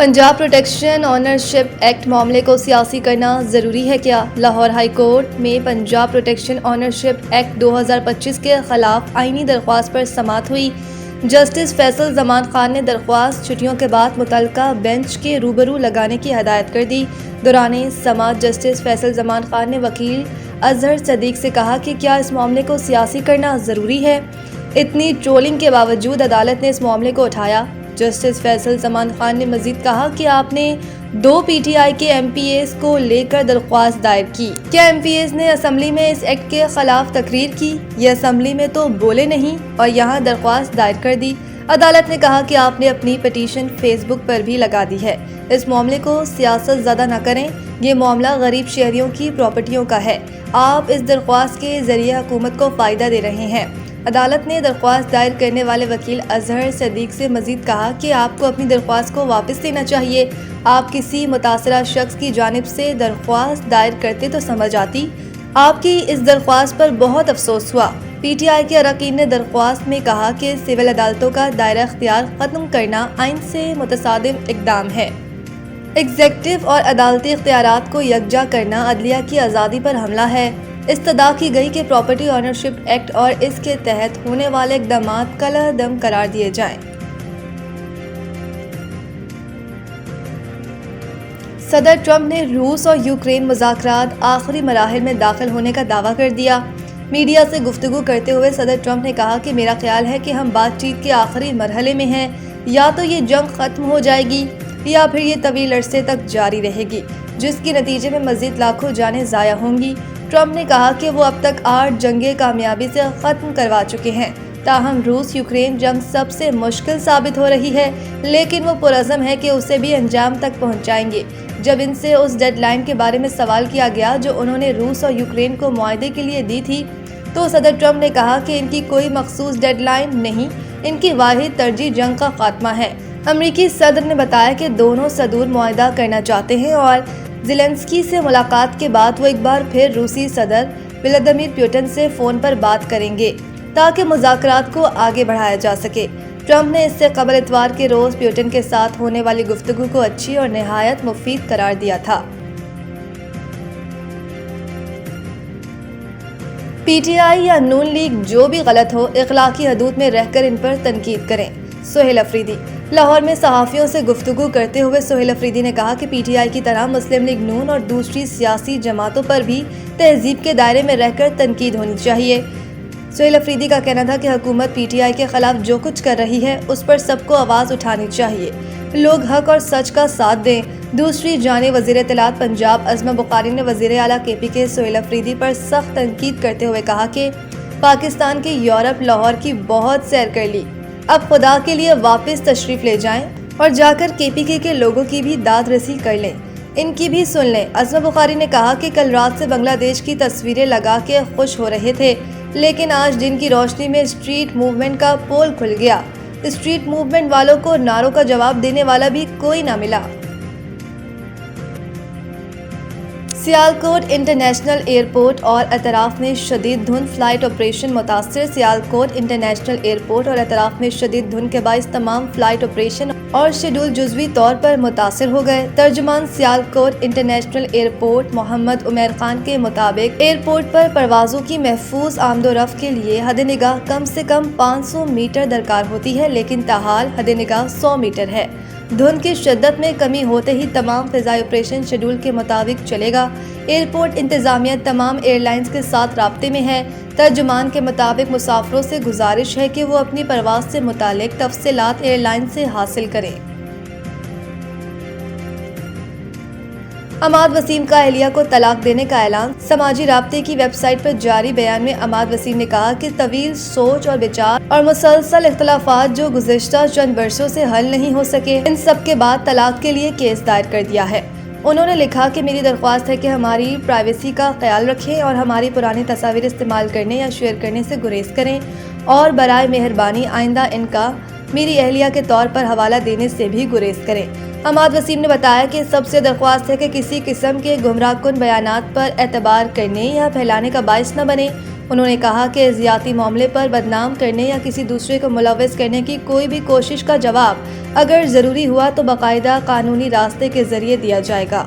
Punjab protection ownership act मामले को सियासी करना ज़रूरी है क्या? लाहौर हाई कोर्ट में पंजाब प्रोटेक्शन ऑनरशिप एक्ट 2025 के खिलाफ आईनी दरख्वास्त पर समाअत हुई। जस्टिस फैसल जमान खान ने दरख्वास्त छुट्टियों के बाद मुतल्लिका बेंच के रूबरू लगाने की हदायत कर दी। दौरान समाअत जस्टिस फैसल जमान खान ने वकील अजहर सदीक से कहा कि क्या इस मामले को सियासी करना ज़रूरी है? इतनी ट्रोलिंग के बावजूद अदालत ने इस मामले को उठाया। जस्टिस फैसल जमान खान ने मजीद कहा कि आपने 2 PTI के MPAs को लेकर दरख्वास्त दायर की। क्या MPAs ने असम्बली में इस एक्ट के खिलाफ तकरीर की? ये असम्बली में तो बोले नहीं और यहाँ दरख्वास्त दायर कर दी। अदालत ने कहा कि आपने अपनी पिटीशन फेसबुक पर भी लगा दी है। इस मामले को सियासत ज़्यादा न करें, ये मामला गरीब शहरियों की प्रॉपर्टियों का है। आप इस दरख्वास्त के जरिए हुकूमत को फ़ायदा दे रहे हैं। अदालत ने दरख्वास्त दायर करने वाले वकील अजहर सदीक से मजीद कहा कि आपको अपनी दरख्वास्त को वापस लेना चाहिए। आप किसी मुतासरा शख्स की जानिब से दरख्वास्त दायर करते तो समझ आती। आपकी इस दरख्वास्त पर बहुत अफसोस हुआ। PTI के अरकान ने दरख्वास्त में कहा कि सिविल अदालतों का दायरा इख्तियार ख़त्म करना आइन से मुतसादिम इक़दाम है। एग्जेक्टिव और अदालती इख्तियारात को यकजा करना अदलिया की आज़ादी पर हमला है। इस्तदा की गई कि प्रॉपर्टी ऑनरशिप एक्ट और इसके तहत होने वाले इक़दामात कलअदम करार दिए जाएं। सदर ट्रंप ने रूस और यूक्रेन मुज़ाकरात आखिरी मराहिल में दाखिल होने का दावा कर दिया। मीडिया से गुफ्तगू करते हुए सदर ट्रंप ने कहा कि मेरा ख्याल है कि हम बातचीत के आखिरी मरहले में हैं। या तो ये जंग ख़त्म हो जाएगी या फिर ये तवील अरसे तक जारी रहेगी, जिसके नतीजे में मज़ीद लाखों जानें ज़ाया होंगी। ट्रंप ने कहा कि वो अब तक 8 जंगें कामयाबी से ख़त्म करवा चुके हैं। ताहम रूस यूक्रेन जंग सबसे मुश्किल साबित हो रही है, लेकिन वो पुरज़म है कि उसे भी अंजाम तक पहुंचाएंगे। जब इनसे उस डेडलाइन के बारे में सवाल किया गया जो उन्होंने रूस और यूक्रेन को मुआहदे के लिए दी थी, तो सदर ट्रंप ने कहा कि इनकी कोई मखसूस डेडलाइन नहीं, इनकी वाहिद तरजीह जंग का खात्मा है। अमरीकी सदर ने बताया कि दोनों सदूर मुआहदा करना चाहते हैं और ज़ेलेंस्की से मुलाकात के बाद वो एक बार फिर रूसी सदर व्लादिमीर पुतिन से फ़ोन पर बात करेंगे ताकि मुज़ाकरात को आगे बढ़ाया जा सके। ट्रंप ने इससे कबल इतवार के रोज़ पुतिन के साथ होने वाली गुफ्तगू को अच्छी और निहायत मुफीद करार दिया था। PTI या नून लीग जो भी गलत हो, इखलाकी हदूद में रहकर इन पर तनकीद करें। सुहेल अफरीदी। लाहौर में सहाफ़ियों से गुफ्तगू करते हुए सुहेल अफरीदी ने कहा कि PTI की तरह मुस्लिम लीग नून और दूसरी सियासी जमातों पर भी तहजीब के दायरे में रहकर तनकीद होनी चाहिए। सुहेल अफरीदी का कहना था कि हुकूमत PTI के खिलाफ जो कुछ कर रही है उस पर सबको आवाज़ उठानी चाहिए। लोग हक और सच का साथ दें। दूसरी जानिब वज़ीर इत्तलात पंजाब अज़मा बुखारी ने वज़ीर आला KP के सुहेल अफरीदी पर सख्त तनकीद करते हुए कहा कि पाकिस्तान के यूरोप लाहौर की बहुत सैर कर ली, अब खुदा के लिए वापस तशरीफ़ ले जाएं और जाकर KPK के लोगों की भी दाद रसी कर लें, इनकी भी सुन लें। अज़मा बुखारी ने कहा कि कल रात से बांग्लादेश की तस्वीरें लगा के खुश हो रहे थे, लेकिन आज दिन की रोशनी में स्ट्रीट मूवमेंट का पोल खुल गया। स्ट्रीट मूवमेंट वालों को नारों का जवाब देने वाला भी कोई ना मिला। सियालकोट इंटरनेशनल एयरपोर्ट और अतराफ में शदीद धुंध, फ्लाइट ऑपरेशन मुतासर। सियालकोट इंटरनेशनल एयरपोर्ट और अतराफ में शदीद धुंध के बाइस तमाम फ्लाइट ऑपरेशन और शेड्यूल जुज़वी तौर पर मुतासर हो गए। तर्जुमान सियालकोट इंटरनेशनल एयरपोर्ट मोहम्मद उमर खान के मुताबिक एयरपोर्ट पर परवाज़ों की महफूज आमदोरफ्त के लिए हद निगाह कम से कम 500 मीटर दरकार होती है, लेकिन ताहाल हद निगाह 100 मीटर है। धुंध की शिद्दत में कमी होते ही तमाम फ़िज़ाई ऑपरेशन शेड्यूल के मुताबिक चलेगा। एयरपोर्ट इंतज़ामिया तमाम एयरलाइंस के साथ राब्ते में है। तर्जुमान के मुताबिक मुसाफिरों से गुजारिश है कि वो अपनी परवाज़ से मुतालिक तफसीलात एयरलाइन से हासिल करें। अमाद वसीम का अहलिया को तलाक देने का ऐलान। समाजी राब्ते की वेबसाइट पर जारी बयान में अमाद वसीम ने कहा कि तवील सोच और विचार और मुसलसल इख्तलाफात जो गुज़िश्ता चंद वर्षों से हल नहीं हो सके, इन सब के बाद तलाक के लिए केस दायर कर दिया है। उन्होंने लिखा कि मेरी दरख्वास्त है कि हमारी प्राइवेसी का ख्याल रखें और हमारी पुरानी तस्वीर इस्तेमाल करने या शेयर करने से गुरेज करें और बराए मेहरबानी आइंदा इनका मेरी अहलिया के तौर पर हवाला देने से भी गुरेज करें। अमाद वसीम ने बताया कि सबसे दरख्वास्त है कि किसी किस्म के गुमराहकुन बयानात पर एतबार करने या फैलाने का बाइस न बने انہوں نے کہا کہ ذاتی معاملے پر بدنام کرنے یا کسی دوسرے کو ملوث کرنے کی کوئی بھی کوشش کا جواب اگر ضروری ہوا تو باقاعدہ قانونی راستے کے ذریعے دیا جائے گا۔